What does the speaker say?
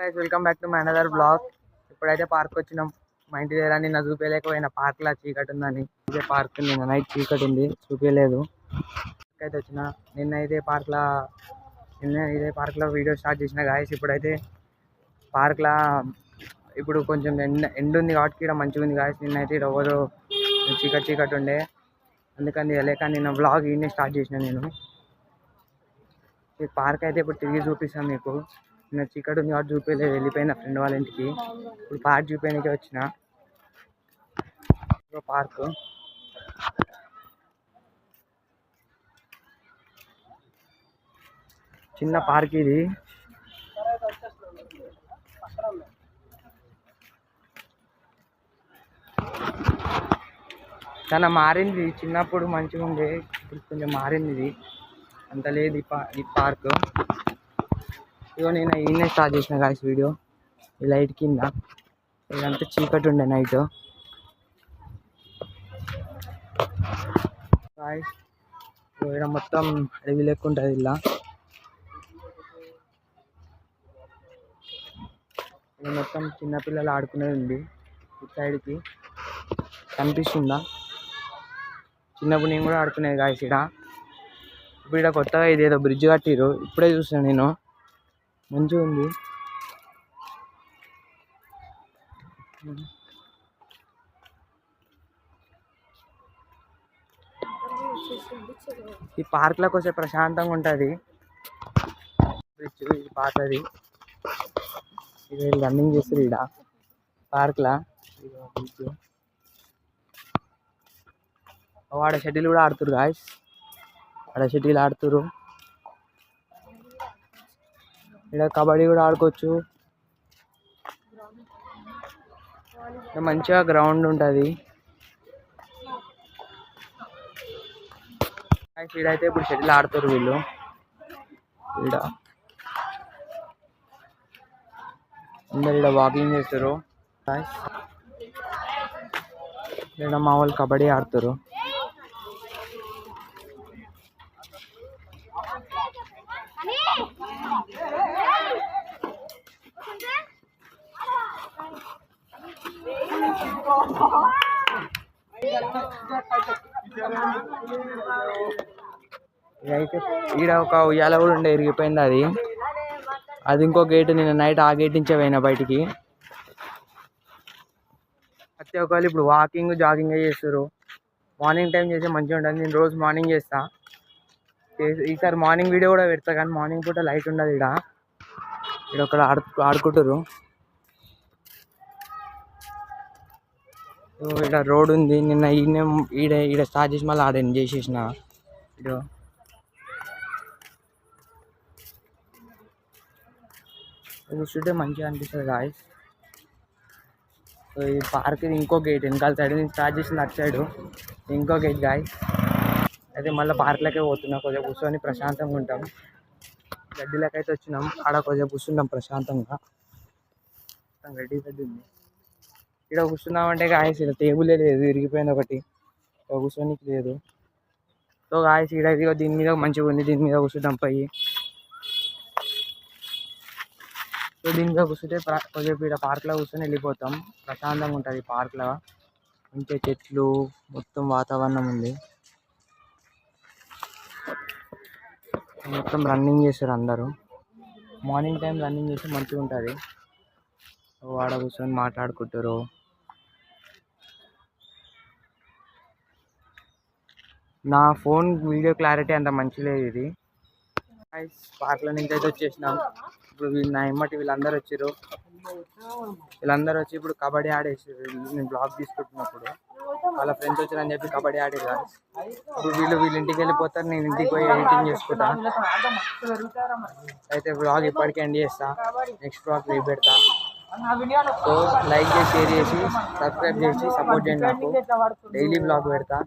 Guys welcome back to my another blog. ఇప్పుడైతే park వచ్చినాం. మా ఇంటి దగ్గర నిన్న చూపించలేకపోయినా పార్క్లో చీకటి ఉందని. ఇదే పార్క్ నిన్న నైట్ చీకటి ఉంది చూపించలేదు. అయితే వచ్చిన నిన్న ఇదే పార్క్లో వీడియో స్టార్ట్ చేసిన గాయస్. ఇప్పుడైతే పార్క్లో ఇప్పుడు కొంచెం ఎండ్ ఉంది కాబట్టి ఇక్కడ మంచిగా ఉంది గాయస్. నిన్నైతే ఎవరు చీకటి ఉండే, అందుకని లేక నిన్న బ్లాగ్ ఈయనే స్టార్ట్ చేసిన నేను. ఈ పార్క్ అయితే ఇప్పుడు తిరిగి చూపిస్తాను మీకు. నిన్న చీకటి ఉంది కాబట్టి చూపించలేదు, వెళ్ళిపోయిన ఫ్రెండ్ వాళ్ళ ఇంటికి. ఇప్పుడు పార్క్ చూపించడానికి వచ్చిన. పార్క్ చిన్న పార్క్ ఇది. చాలా మారింది, చిన్నప్పుడు మంచిగా ఉండే, ఇప్పుడు కొంచెం మారింది. ఇది అంత లేదు ఈ పార్క్. ఇగో నేను ఈయనే స్టార్ట్ చేసిన గాయస్ వీడియో. ఈ లైట్ కింద ఇదంతా చీకటి ఉండే నైట్ గాయస్. ఇక్కడ మొత్తం అడవి లెక్క ఉంటుంది. ఇలా మొత్తం చిన్నపిల్లలు ఆడుకునేది ఉంది. ఇటు సైడ్కి కనిపిస్తుందా? చిన్నప్పుడు నేను కూడా ఆడుకునేది గాయస్ ఇక్కడ. ఇప్పుడు ఇక్కడ కొత్తగా ఇదేదో బ్రిడ్జ్ కట్టిరు, ఇప్పుడే చూసాను నేను. మంచిగా ఉంది. ఈ పార్క్లో కొంచెం ప్రశాంతంగా ఉంటుంది. బ్రిడ్జ్ ఇది పాతది. ఇది రన్నింగ్ చేస్తారు ఇక్కడ పార్క్లో. బ్రిడ్జ్ ఆడ షటిల్ కూడా ఆడుతురు గాయస్. ఆడ షటిల్ ఆడుతురు. ఇక్కడ కబడ్డీ కూడా ఆడుకోవచ్చు. మంచిగా గ్రౌండ్ ఉంటుంది. ఇక్కడైతే ఇప్పుడు షటిల్ ఆడుతారు వీళ్ళు. ఇక్కడ అందరు ఇక్కడ వాకింగ్ చేస్తారు. ఇక్కడ మా వాళ్ళు కబడ్డీ ఆడుతారు. అయితే ఈడ ఒక ఉయ్యాల కూడా ఉండే, ఇరిగిపోయింది అది. అది ఇంకో గేట్. నిన్న నైట్ ఆ గేట్ నుంచే పోయినా బయటికి. ప్రతి ఒక్కళ్ళు ఇప్పుడు వాకింగ్ జాగింగ్ చేస్తారు. మార్నింగ్ టైం చేస్తే మంచిగా ఉంటుంది. నేను రోజు మార్నింగ్ చేస్తా. ఈసారి మార్నింగ్ వీడియో కూడా పెడతా, కానీ మార్నింగ్ పూట లైట్ ఉండదు. ఇక్కడ ఒకళ్ళు ఆడుకుంటారు. ఇక్కడ రోడ్ ఉంది. నిన్న ఈడ స్టార్ట్ చేసి మళ్ళీ ఆడ చేసేసిన వీడియో. చూస్తుంటే మంచిగా అనిపిస్తుంది గాయస్. సో ఈ పార్క్ ఇంకో గేట్ వెనకాల సైడ్ నేను స్టార్ట్ చేసిన అటు సైడ్ ఇంకో గేట్ గాయస్. అయితే మళ్ళీ పార్క్లకే పోతున్నా. కొంచెం కూర్చొని ప్రశాంతంగా ఉంటాం. గడ్డిలోకి అయితే వచ్చినాం. ఆడ కొంచెం కూర్చున్నాం ప్రశాంతంగా. గడ్డి ఉంది. ఇక్కడ కూర్చున్నామంటే గాయస్ ఇక్కడ టేబులే లేదు, ఇరిగిపోయింది ఒకటి. కూర్చోనికి లేదు. సో గాయస్ ఇక్కడ దీని మీద మంచిగా ఉంది. దీని మీద కూర్చుంటాం పోయి. సో దీని మీద కూర్చుంటే కొంచెం ఇక్కడ పార్క్లో కూర్చొని వెళ్ళిపోతాం. ప్రశాంతంగా ఉంటుంది పార్క్లో. మంచిగా చెట్లు, మొత్తం వాతావరణం ఉంది. మొత్తం రన్నింగ్ చేస్తారు అందరూ. మార్నింగ్ టైం రన్నింగ్ చేస్తే మంచిగా ఉంటుంది. వాడ కూర్చొని మాట్లాడుకుంటారు. నా ఫోన్ వీడియో క్లారిటీ అంత మంచి లేదు. ఇది పార్క్లో నుంచి అయితే వచ్చేసినాం. ఇప్పుడు నా ఎమ్మటి వీళ్ళందరూ వచ్చారు. వీళ్ళందరూ వచ్చి ఇప్పుడు కబడ్డీ ఆడేసారు. నేను బ్లాగ్ తీసుకుంటున్నప్పుడు వాళ్ళ ఫ్రెండ్స్ వచ్చారని చెప్పి కబడ్డీ ఆడేది. ఇప్పుడు వీళ్ళ ఇంటికి వెళ్ళిపోతారు, నేను ఇంటికి పోయి ఎడిటింగ్ చేసుకుంటా. అయితే బ్లాగ్ ఇప్పటికే ఎండ్ చేస్తా. నెక్స్ట్ బ్లాగ్ రేపు పెడతా. సో లైక్ చేసి, షేర్ చేసి, సబ్స్క్రైబ్ చేసి సపోర్ట్ చేయండి. నాకు డైలీ బ్లాగ్ పెడతా.